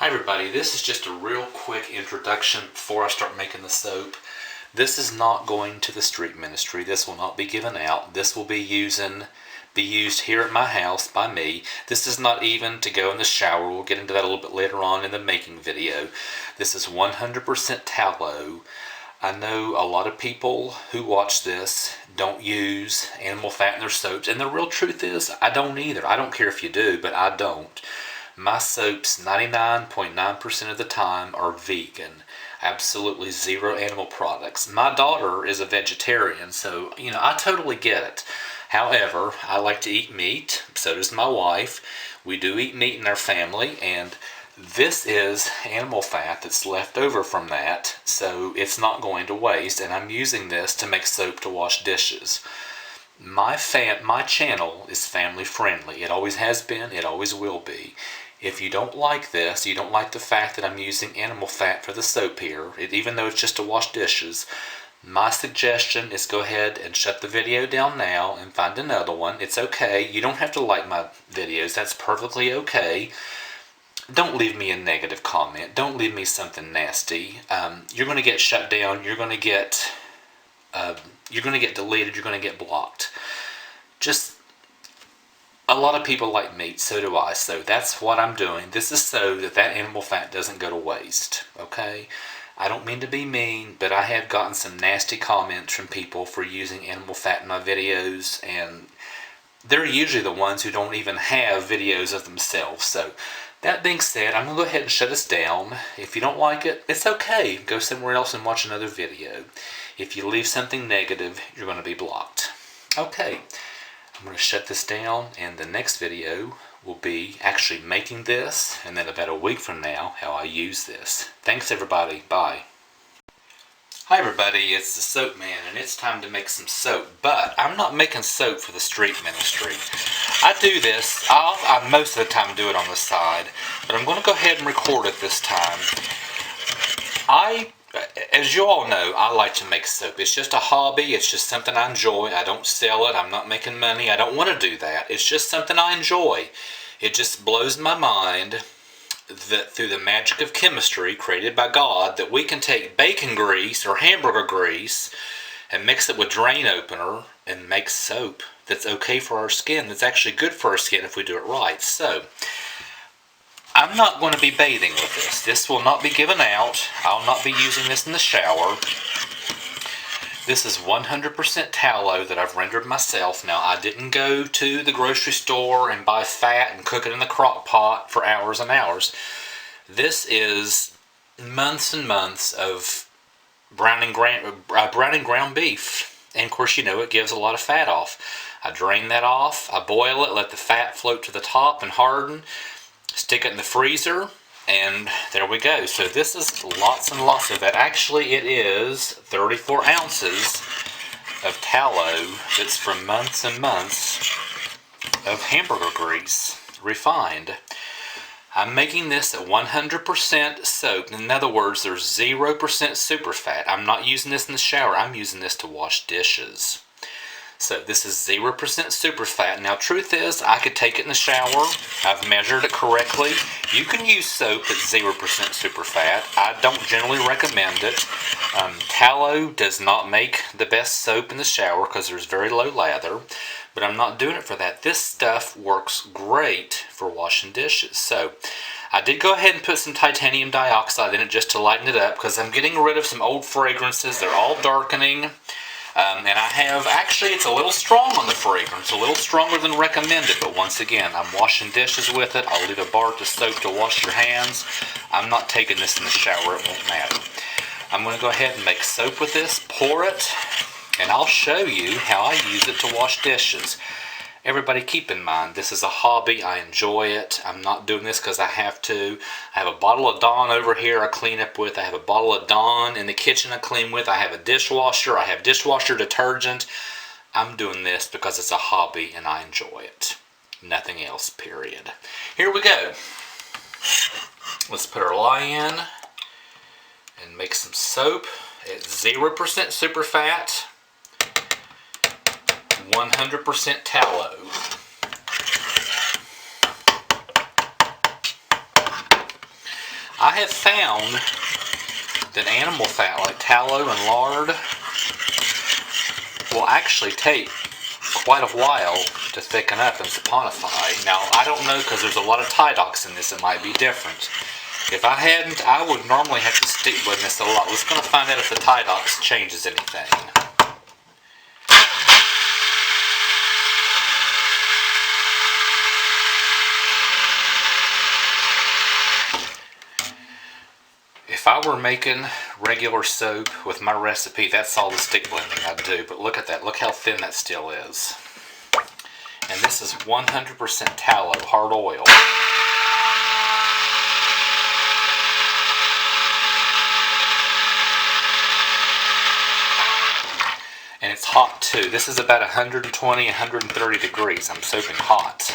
Hi everybody, this is just a real quick introduction before I start making the soap. This is not going to the street ministry. This will not be given out. This will be used here at my house by me. This is not even to go in the shower. We'll get into that a little bit later on in the making video. This is 100% tallow. I know a lot of people who watch this don't use animal fat in their soaps, and the real truth is I don't either. I don't care if you do, but I don't. My soaps 99.9% of the time are vegan. Absolutely zero animal products. My daughter is a vegetarian, so I totally get it. However, I like to eat meat, so does my wife. We do eat meat in our family, and this is animal fat that's left over from that, so it's not going to waste, and I'm using this to make soap to wash dishes. My channel is family friendly. It always has been, it always will be. If you don't like this, you don't like the fact that I'm using animal fat for the soap here, even though it's just to wash dishes, my suggestion is go ahead and shut the video down now and find another one. It's okay. You don't have to like my videos. That's perfectly okay. Don't leave me a negative comment. Don't leave me something nasty. You're going to get shut down. You're going to get deleted. You're going to get blocked. A lot of people like meat, so do I, so that's what I'm doing. This is so that animal fat doesn't go to waste, okay? I don't mean to be mean, but I have gotten some nasty comments from people for using animal fat in my videos, and they're usually the ones who don't even have videos of themselves. So that being said, I'm going to go ahead and shut this down. If you don't like it, it's okay. Go somewhere else and watch another video. If you leave something negative, you're going to be blocked. Okay. I'm going to shut this down, and the next video will be actually making this, and then about a week from now, how I use this. Thanks everybody. Bye. Hi everybody, it's the Soap Man, and it's time to make some soap. But I'm not making soap for the street ministry. I do this, I most of the time do it on the side, but I'm going to go ahead and record it this time. As you all know, I like to make soap. It's just a hobby. It's just something I enjoy. I don't sell it. I'm not making money. I don't want to do that. It's just something I enjoy. It just blows my mind that through the magic of chemistry created by God, that we can take bacon grease or hamburger grease and mix it with drain opener and make soap that's okay for our skin, that's actually good for our skin if we do it right. So I'm not going to be bathing with this. This will not be given out. I'll not be using this in the shower. This is 100% tallow that I've rendered myself. Now, I didn't go to the grocery store and buy fat and cook it in the crock pot for hours and hours. This is months and months of browning ground beef. And of course, it gives a lot of fat off. I drain that off. I boil it, let the fat float to the top and harden. Stick it in the freezer, and there we go. So this is lots and lots of it. Actually, it is 34 ounces of tallow that's from months and months of hamburger grease, refined. I'm making this at 100% soap. In other words, there's 0% superfat. I'm not using this in the shower. I'm using this to wash dishes. So this is 0% superfat. Now, truth is, I could take it in the shower. I've measured it correctly. You can use soap that's 0% superfat. I don't generally recommend it. Tallow does not make the best soap in the shower because there's very low lather, but I'm not doing it for that. This stuff works great for washing dishes. So I did go ahead and put some titanium dioxide in it just to lighten it up because I'm getting rid of some old fragrances. They're all darkening. And actually it's a little strong on the fragrance, a little stronger than recommended, but once again, I'm washing dishes with it. I'll leave a bar of soap to wash your hands. I'm not taking this in the shower, it won't matter. I'm going to go ahead and make soap with this, pour it, and I'll show you how I use it to wash dishes. Everybody keep in mind, this is a hobby. I enjoy it. I'm not doing this because I have to. I have a bottle of Dawn over here I clean up with. I have a bottle of Dawn in the kitchen I clean with. I have a dishwasher. I have dishwasher detergent. I'm doing this because it's a hobby and I enjoy it. Nothing else, period. Here we go. Let's put our lye in and make some soap. It's 0% superfat. 100% tallow. I have found that animal fat like tallow and lard will actually take quite a while to thicken up and saponify. Now, I don't know, because there's a lot of Tidox in this, it might be different. If I hadn't, I would normally have to stick blend this a lot. Let's going to find out if the Tidox changes anything. If I were making regular soap with my recipe, that's all the stick blending I'd do. But look at that. Look how thin that still is. And this is 100% tallow, hard oil. And it's hot too. This is about 120, 130 degrees. I'm soaping hot.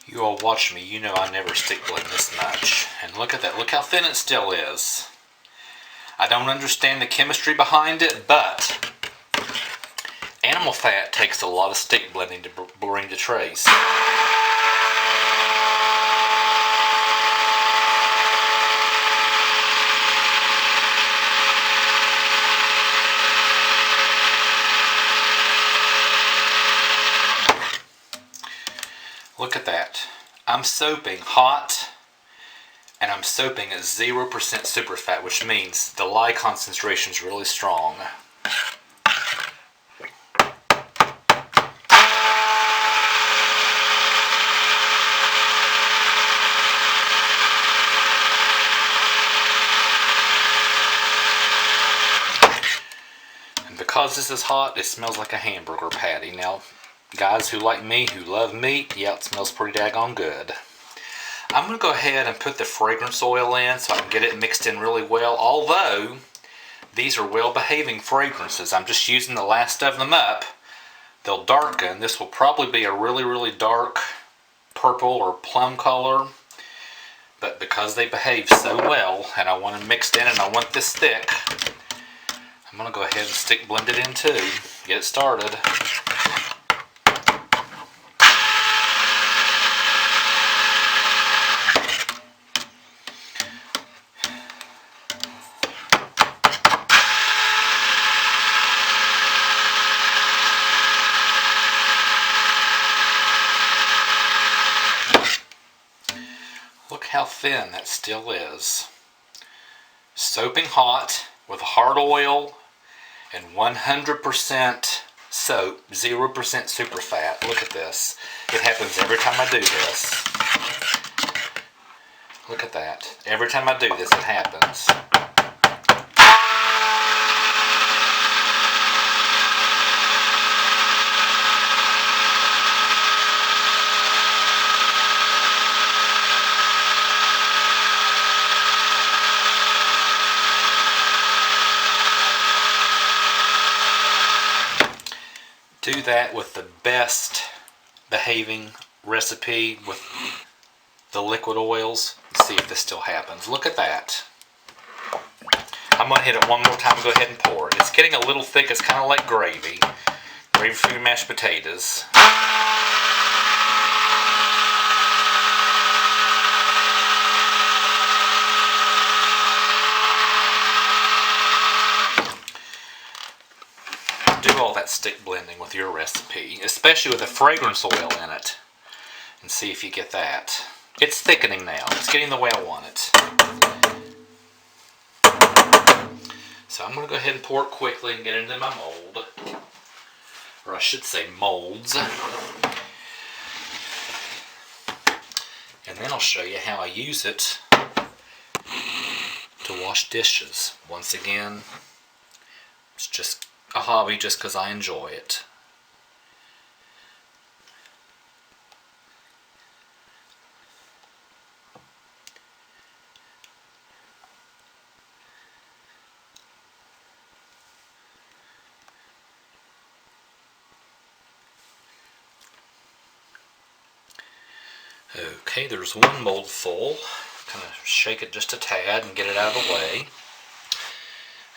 You all watch me, you know I never stick blend this much. And look at that, look how thin it still is. I don't understand the chemistry behind it, but animal fat takes a lot of stick blending to bring to trace. Look at that. I'm soaping hot, and I'm soaping at 0% superfat, which means the lye concentration is really strong. And because this is hot, it smells like a hamburger patty. Now, guys who like me, who love meat, yeah, it smells pretty daggone good. I'm going to go ahead and put the fragrance oil in so I can get it mixed in really well. Although, these are well-behaving fragrances. I'm just using the last of them up. They'll darken. This will probably be a really, really dark purple or plum color. But because they behave so well, and I want them mixed in and I want this thick, I'm going to go ahead and stick blend it in too. Get it started. Look how thin that still is. Soaping hot with hard oil and 100% soap, 0% superfat. Look at this. It happens every time I do this. Look at that. Every time I do this, it happens. Do that with the best behaving recipe with the liquid oils. Let's see if this still happens. Look at that. I'm going to hit it one more time and go ahead and pour it. It's getting a little thick. It's kind of like gravy. Gravy for your mashed potatoes. Do all that stick blending with your recipe, especially with a fragrance oil in it, and see if you get that. It's thickening now. It's getting the way I want it. So I'm going to go ahead and pour it quickly and get it into my mold, or I should say molds. And then I'll show you how I use it to wash dishes. Once again, it's just a hobby just because I enjoy it. Okay, there's one mold full. kind of shake it just a tad and get it out of the way.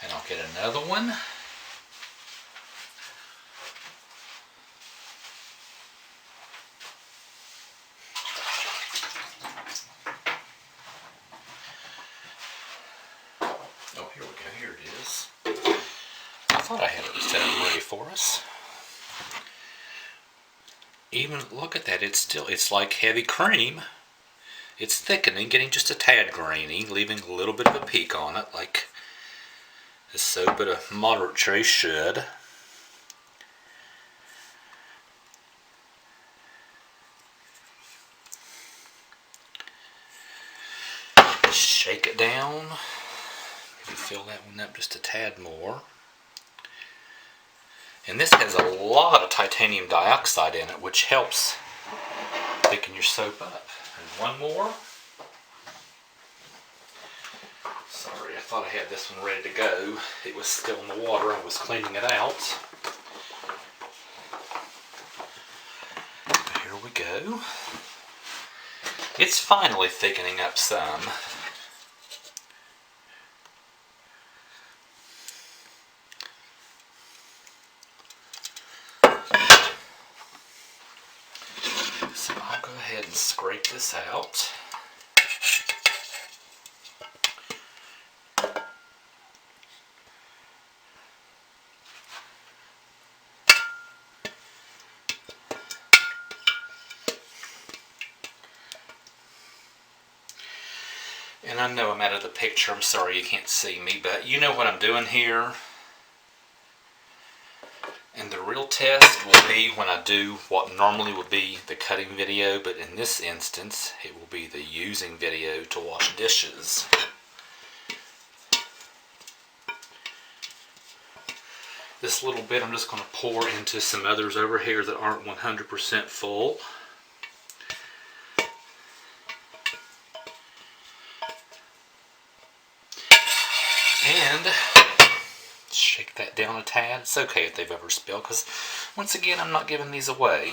And I'll get another one. Oh, here we go. Here it is. I thought I had it set up ready for us. Even look at that, it's like heavy cream. It's thickening, getting just a tad grainy, leaving a little bit of a peak on it, like a soap at a moderate tray should. Shake it down. Maybe fill that one up just a tad more. And this has a lot of titanium dioxide in it, which helps thicken your soap up. And one more. Sorry, I thought I had this one ready to go. It was still in the water. I was cleaning it out. Here we go. It's finally thickening up some. So I'll go ahead and scrape this out. And I know I'm out of the picture, I'm sorry you can't see me, but you know what I'm doing here. And the real test will be when I do what normally would be the cutting video, but in this instance, it will be the using video to wash dishes. This little bit I'm just going to pour into some others over here that aren't 100% full. And shake that down a tad. It's okay if they've ever spilled, because once again I'm not giving these away.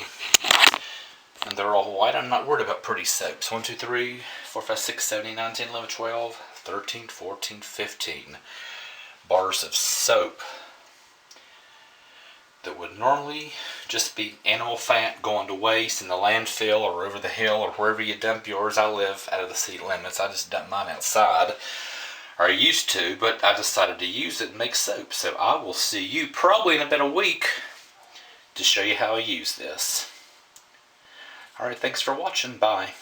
And they're all white. I'm not worried about pretty soaps. 1, 2, 3, 4, 5, 6, 7, 8, 9, 10, 11, 12, 13, 14, 15 bars of soap that would normally just be animal fat going to waste in the landfill or over the hill or wherever you dump yours. I live out of the city limits. I just dump mine outside. Or I used to, but I decided to use it and make soap. So I will see you probably in about a week to show you how I use this. Alright, thanks for watching. Bye.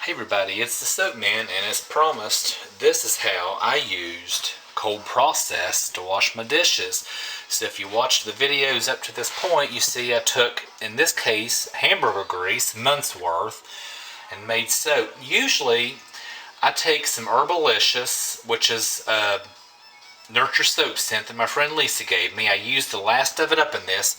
Hey everybody, it's the Soap Man, and as promised, this is how I used cold process to wash my dishes. So if you watched the videos up to this point, you see I took, in this case, hamburger grease, month's worth, and made soap. Usually, I take some Herbalicious, which is Nurture soap scent that my friend Lisa gave me. I used the last of it up in this.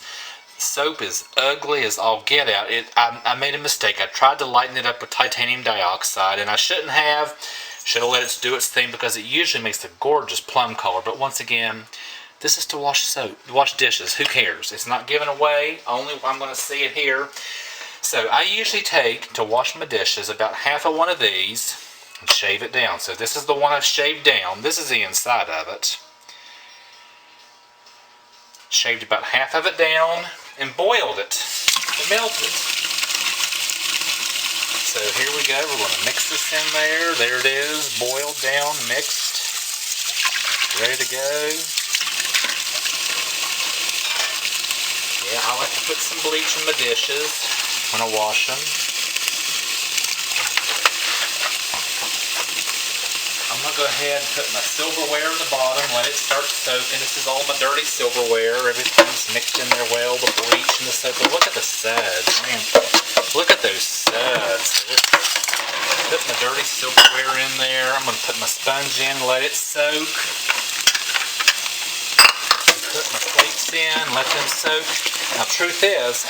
The soap is ugly as all get out. I made a mistake. I tried to lighten it up with titanium dioxide, and I shouldn't have. Should have let it do its thing, because it usually makes a gorgeous plum color. But once again, this is to wash soap, wash dishes. Who cares? It's not given away. Only I'm going to see it here. So I usually take, to wash my dishes, about half of one of these and shave it down. So this is the one I've shaved down. This is the inside of it. Shaved about half of it down and boiled it and melted. So here we go. We're going to mix this in there. There it is, boiled down, mixed, ready to go. Yeah, I like to put some bleach in my dishes when I wash them. I'm going to go ahead and put my silverware in the bottom, let it start soaking. This is all my dirty silverware. Everything's mixed in there well, the bleach and the soap. But look at the suds, man. Look at those suds. Put my dirty silverware in there. I'm going to put my sponge in, let it soak. Put my plates in, let them soak. Now, truth is,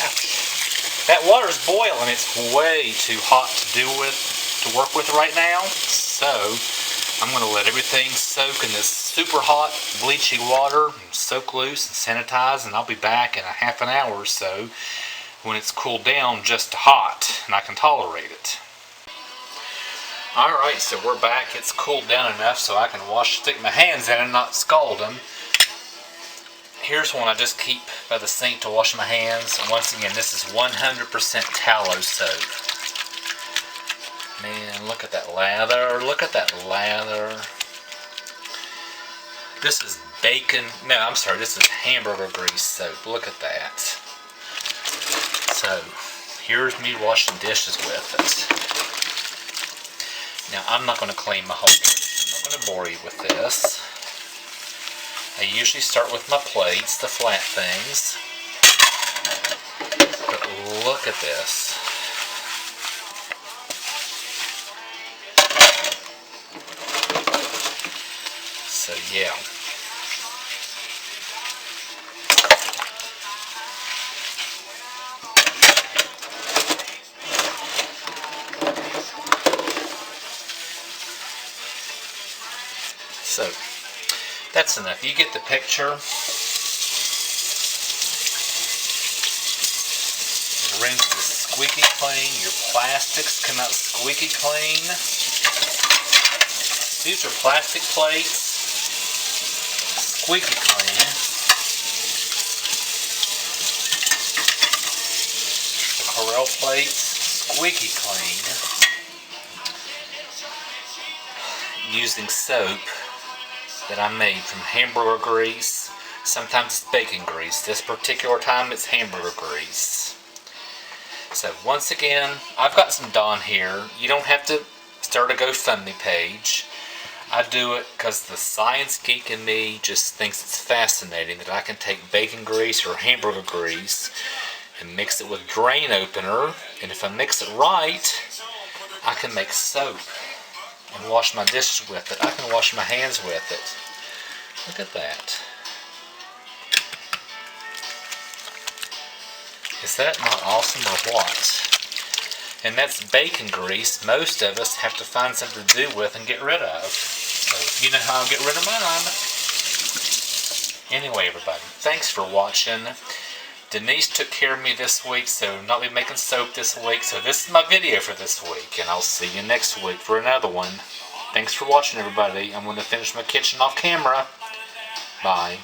that water's boiling. It's way too hot to deal with, to work with right now. So I'm going to let everything soak in this super hot, bleachy water, soak loose and sanitize, and I'll be back in a half an hour or so when it's cooled down just hot and I can tolerate it. Alright, so we're back. It's cooled down enough so I can stick my hands in and not scald them. Here's one I just keep by the sink to wash my hands. And once again, this is 100% tallow soap. Man, look at that lather. Look at that lather. This is this is hamburger grease soap. Look at that. So, here's me washing dishes with it. Now, I'm not going to clean my whole dish. I'm not going to bore you with this. I usually start with my plates, the flat things. But look at this. So, yeah. So, that's enough. You get the picture. Rinse is squeaky clean. Your plastics come out squeaky clean. These are plastic plates. Squeaky clean. The Corel plates, squeaky clean. Using soap that I made from hamburger grease. Sometimes it's bacon grease. This particular time it's hamburger grease. So once again, I've got some Dawn here. You don't have to start a GoFundMe page. I do it because the science geek in me just thinks it's fascinating that I can take bacon grease or hamburger grease and mix it with drain opener, and if I mix it right, I can make soap and wash my dishes with it. I can wash my hands with it. Look at that. Is that not awesome or what? And that's bacon grease. Most of us have to find something to do with and get rid of. So you know how I'll get rid of mine. Anyway, everybody, thanks for watching. Denise took care of me this week, so not be making soap this week. So this is my video for this week, and I'll see you next week for another one. Thanks for watching, everybody. I'm going to finish my kitchen off camera. Bye.